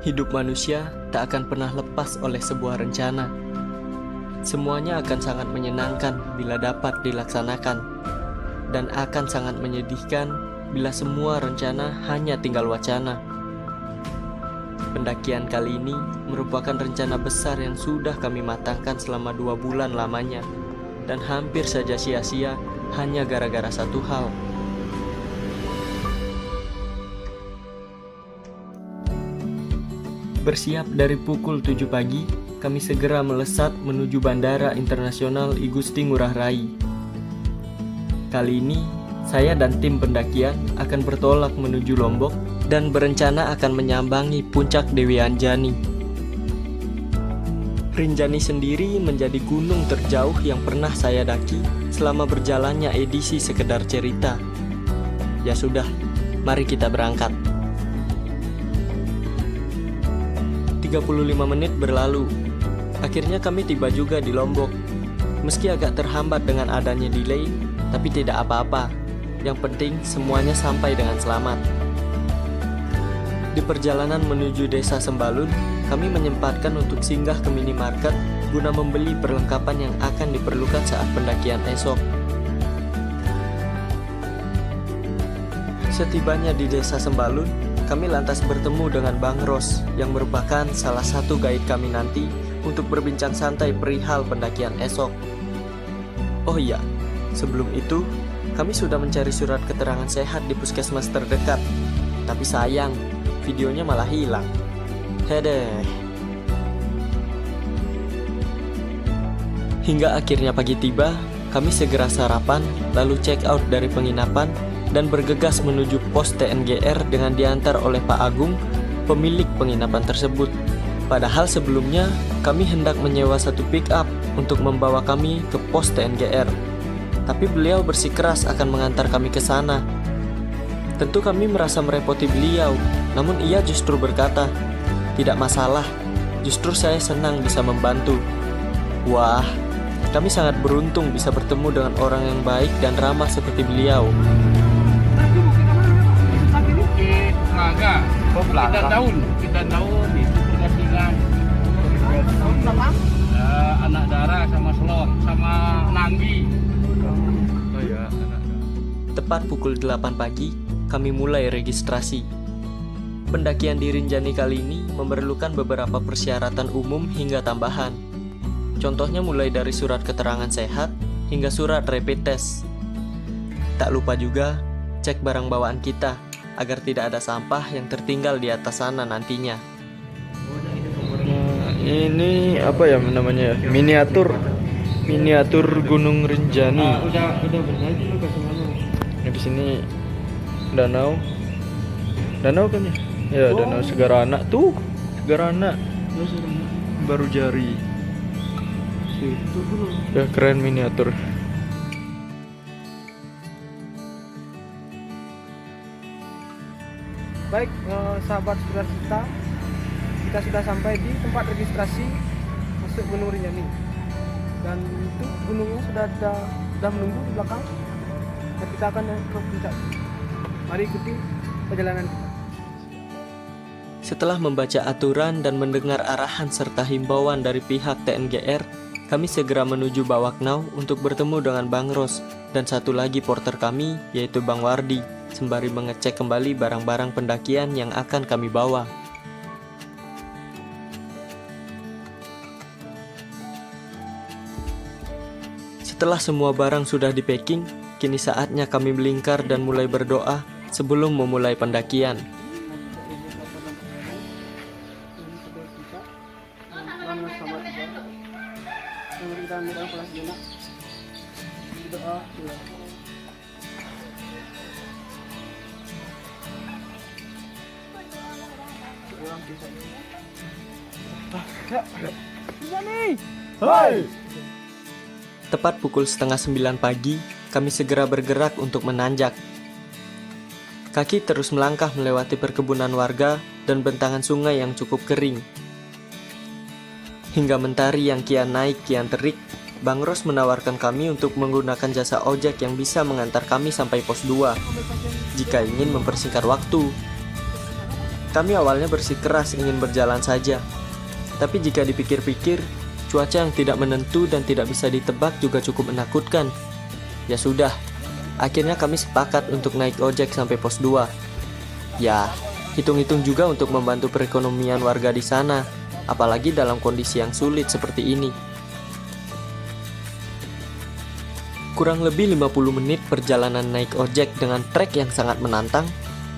Hidup manusia tak akan pernah lepas oleh sebuah rencana. Semuanya akan sangat menyenangkan bila dapat dilaksanakan, dan akan sangat menyedihkan bila semua rencana hanya tinggal wacana. Pendakian kali ini merupakan rencana besar yang sudah kami matangkan selama 2 bulan lamanya, dan hampir saja sia-sia hanya gara-gara satu hal. Bersiap dari pukul 7 pagi, kami segera melesat menuju Bandara Internasional I Gusti Ngurah Rai. Kali ini, saya dan tim pendakian akan bertolak menuju Lombok dan berencana akan menyambangi puncak Dewi Anjani. Rinjani sendiri menjadi gunung terjauh yang pernah saya daki selama berjalannya edisi Sekedar Cerita. Ya sudah, mari kita berangkat. 35 menit berlalu. Akhirnya kami tiba juga di Lombok. Meski agak terhambat dengan adanya delay, tapi tidak apa-apa. Yang penting semuanya sampai dengan selamat. Di perjalanan menuju desa Sembalun, kami menyempatkan untuk singgah ke minimarket guna membeli perlengkapan yang akan diperlukan saat pendakian esok. Setibanya di desa Sembalun, kami lantas bertemu dengan Bang Ros yang merupakan salah satu guide kami nanti untuk berbincang santai perihal pendakian esok. Oh iya, sebelum itu kami sudah mencari surat keterangan sehat di puskesmas terdekat. Tapi sayang, videonya malah hilang. Hedeh. Hingga akhirnya pagi tiba, kami segera sarapan, lalu check out dari penginapan dan bergegas menuju pos TNGR dengan diantar oleh Pak Agung, pemilik penginapan tersebut. Padahal sebelumnya kami hendak menyewa satu pick up untuk membawa kami ke pos TNGR. Tapi beliau bersikeras akan mengantar kami ke sana. Tentu kami merasa merepoti beliau, namun ia justru berkata, "Tidak masalah, justru saya senang bisa membantu." Wah, kami sangat beruntung bisa bertemu dengan orang yang baik dan ramah seperti beliau. Pelaga, kita tahun itu pergantian anak darah sama selor sama nanggi. Oh ya, Tepat pukul 8 pagi, kami mulai registrasi. Pendakian di Rinjani kali ini memerlukan beberapa persyaratan umum hingga tambahan. Contohnya mulai dari surat keterangan sehat hingga surat rapid test. Tak lupa juga cek barang bawaan kita agar tidak ada sampah yang tertinggal di atas sana nantinya. Ini apa ya namanya? Miniatur Gunung Rinjani. Udah benar itu ke mana? Di sini danau kan ya? Ya, Danau Segarana tuh. Segarana baru jari. Ya keren miniatur. Baik, sahabat sekedar cerita, kita sudah sampai di tempat registrasi masuk Gunung Rinjani, dan itu gunungnya sudah menunggu di belakang, dan kita akan ke puncak. Mari ikuti perjalanan kita. Setelah membaca aturan dan mendengar arahan serta himbauan dari pihak TNGR, kami segera menuju Bawaknau untuk bertemu dengan Bang Ros dan satu lagi porter kami, yaitu Bang Wardi, sembari mengecek kembali barang-barang pendakian yang akan kami bawa. Setelah semua barang sudah di-packing, kini saatnya kami melingkar dan mulai berdoa sebelum memulai pendakian. Tepat pukul 8:30 pagi, kami segera bergerak untuk menanjak. Kaki terus melangkah melewati perkebunan warga dan bentangan sungai yang cukup kering. Hingga mentari yang kian naik kian terik, Bang Ros menawarkan kami untuk menggunakan jasa ojek yang bisa mengantar kami sampai pos 2 jika ingin mempersingkat waktu. Kami awalnya bersikeras ingin berjalan saja. Tapi jika dipikir-pikir, cuaca yang tidak menentu dan tidak bisa ditebak juga cukup menakutkan. Ya sudah, akhirnya kami sepakat untuk naik ojek sampai pos 2. Ya, hitung-hitung juga untuk membantu perekonomian warga di sana, apalagi dalam kondisi yang sulit seperti ini. Kurang lebih 50 menit perjalanan naik ojek dengan trek yang sangat menantang,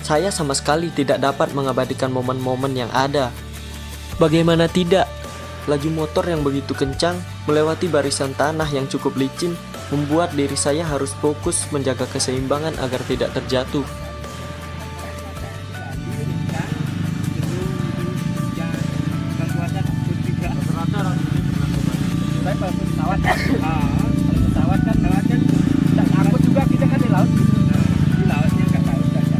saya sama sekali tidak dapat mengabadikan momen-momen yang ada. Bagaimana tidak, laju motor yang begitu kencang melewati barisan tanah yang cukup licin membuat diri saya harus fokus menjaga keseimbangan agar tidak terjatuh. Pesawat kan tidak ngangkut juga, kita kan di laut. Di lautnya nggak tahu saja.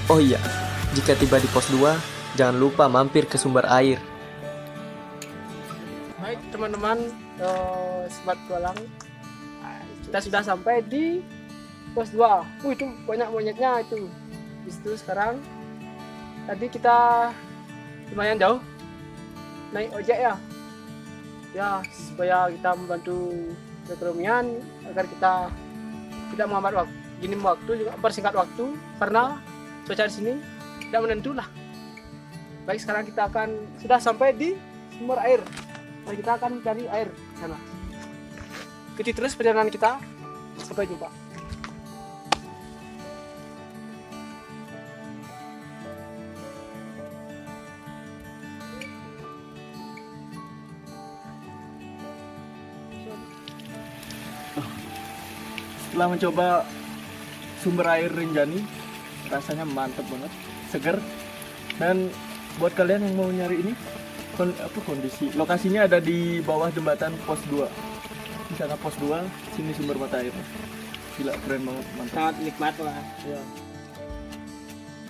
Oh iya, jika tiba di pos 2, jangan lupa mampir ke sumber air. Baik teman-teman, Sobat Tualang, kita sudah sampai di pos 2. Itu banyak monyetnya itu. Di situ sekarang. Tadi kita lumayan jauh naik ojek ya. Ya, supaya kita membantu perekonomian agar kita tidak menghambat waktu juga persingkat waktu karena cuaca di sini tidak menentu lah. Baik, sekarang kita sudah sampai di sumber air. Mari kita akan mencari air di sana. Ikuti terus perjalanan kita. Sampai jumpa. Setelah mencoba sumber air Rinjani, rasanya mantap banget, seger. Dan buat kalian yang mau nyari ini, kondisi lokasinya ada di bawah jembatan pos 2. Di sana pos 2, sini sumber mata air. Gila, keren banget, mantap. Sangat nikmat lah. Ya.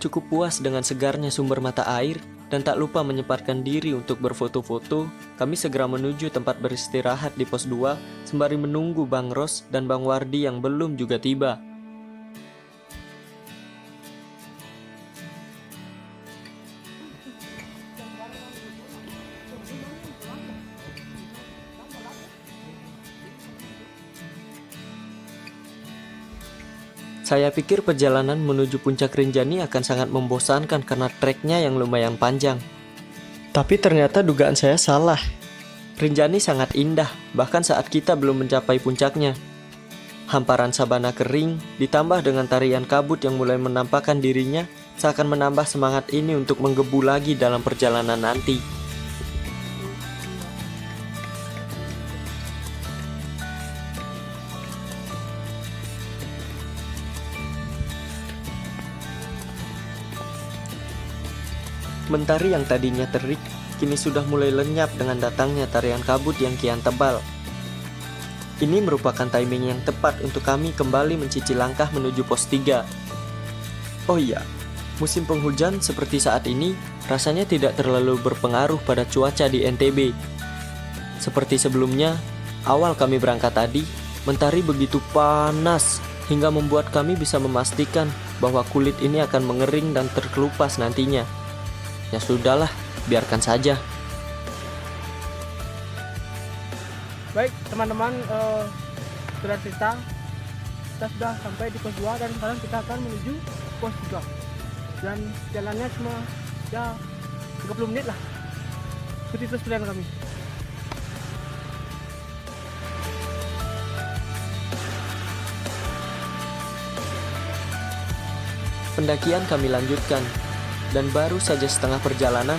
Cukup puas dengan segarnya sumber mata air dan tak lupa menyempatkan diri untuk berfoto-foto, kami segera menuju tempat beristirahat di pos 2 sembari menunggu Bang Ros dan Bang Wardi yang belum juga tiba. Saya pikir perjalanan menuju puncak Rinjani akan sangat membosankan karena treknya yang lumayan panjang. Tapi ternyata dugaan saya salah. Rinjani sangat indah, bahkan saat kita belum mencapai puncaknya. Hamparan sabana kering, ditambah dengan tarian kabut yang mulai menampakkan dirinya, seakan menambah semangat ini untuk menggebu lagi dalam perjalanan nanti. Mentari yang tadinya terik, kini sudah mulai lenyap dengan datangnya tarian kabut yang kian tebal. Ini merupakan timing yang tepat untuk kami kembali mencicil langkah menuju pos 3. Oh iya, musim penghujan seperti saat ini rasanya tidak terlalu berpengaruh pada cuaca di NTB. Seperti sebelumnya, awal kami berangkat tadi, mentari begitu panas hingga membuat kami bisa memastikan bahwa kulit ini akan mengering dan terkelupas nantinya. Ya sudahlah, biarkan saja. Baik teman-teman, sudah kita sudah sampai di pos 2 dan sekarang kita akan menuju pos 3. Dan jalannya cuma ya 30 menit lah. Ikuti terus perjalanan kami. Pendakian kami lanjutkan. Dan baru saja setengah perjalanan,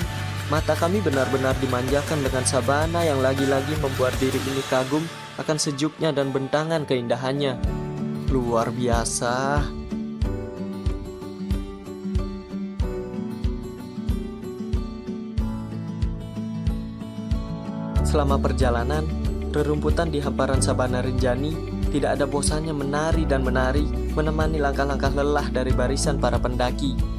mata kami benar-benar dimanjakan dengan sabana yang lagi-lagi membuat diri ini kagum akan sejuknya dan bentangan keindahannya. Luar biasa. Selama perjalanan, rerumputan di hamparan sabana Rinjani tidak ada bosannya menari dan menari, menemani langkah-langkah lelah dari barisan para pendaki.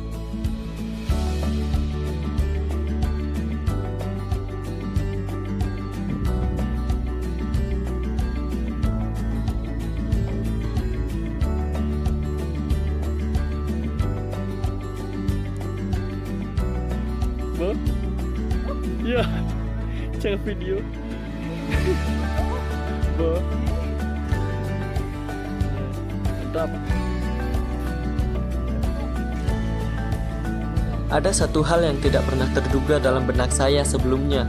Bo? Iya. Cek video. Bo. Mantap. Ada satu hal yang tidak pernah terduga dalam benak saya sebelumnya.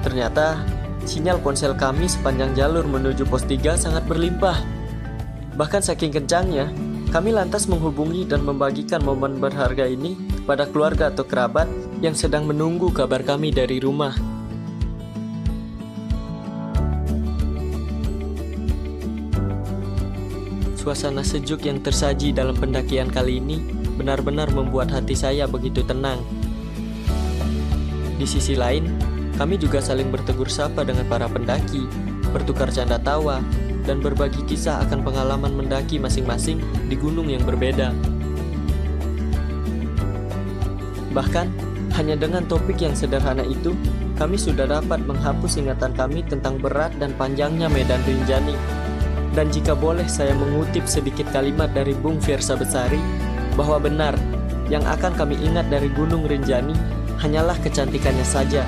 Ternyata sinyal ponsel kami sepanjang jalur menuju pos 3 sangat berlimpah. Bahkan saking kencangnya, kami lantas menghubungi dan membagikan momen berharga ini kepada keluarga atau kerabat yang sedang menunggu kabar kami dari rumah. Suasana sejuk yang tersaji dalam pendakian kali ini benar-benar membuat hati saya begitu tenang. Di sisi lain, kami juga saling bertegur sapa dengan para pendaki, bertukar canda tawa, dan berbagi kisah akan pengalaman mendaki masing-masing di gunung yang berbeda. Bahkan, hanya dengan topik yang sederhana itu, kami sudah dapat menghapus ingatan kami tentang berat dan panjangnya medan Rinjani. Dan jika boleh saya mengutip sedikit kalimat dari Bung Fiersa Besari, bahwa benar, yang akan kami ingat dari Gunung Rinjani hanyalah kecantikannya saja,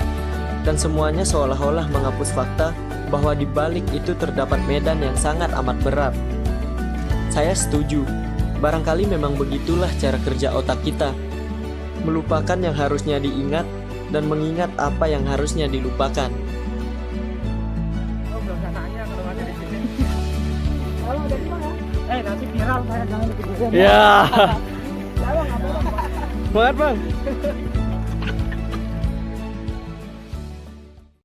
dan semuanya seolah-olah menghapus fakta bahwa di balik itu terdapat medan yang sangat amat berat. Saya setuju, barangkali memang begitulah cara kerja otak kita, melupakan yang harusnya diingat dan mengingat apa yang harusnya dilupakan. Oh, belum nanya kalau ada di sini. Kalau dari mana? Nanti viral saya jangan bikin. Ya. Jangan apa-apa. Semangat, Bang.